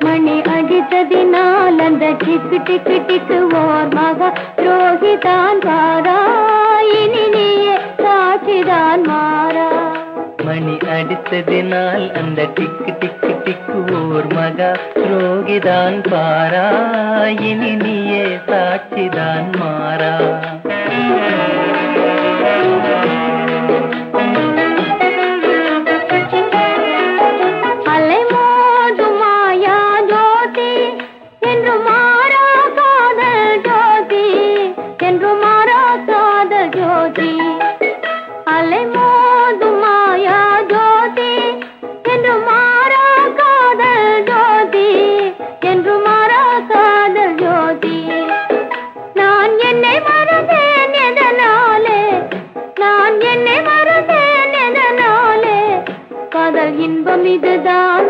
மணி அடித்ததினால் அந்த டிக்கு டிக்கு டிக்கு ஓர் மகா துரோகிதான் பாரா, இனி நீயே சாட்சிதான் மாறா. மணி அடித்ததினால் அந்த டிக்கு டிக்கு டிக்கு ஓர் மகா துரோகிதான் பாரா, இனி நீயே சாட்சிதான் மாறா. அலை மோதும் மாயா ஜோதி என்று மாறா காதல் ஜோதி, என்று மாறா காதல் ஜோதி. நான் என்னை மறந்தேன் எதனாலே, நான் என்னை மறந்தேன் எதனாலே, காதல் இன்பம் இதுதான்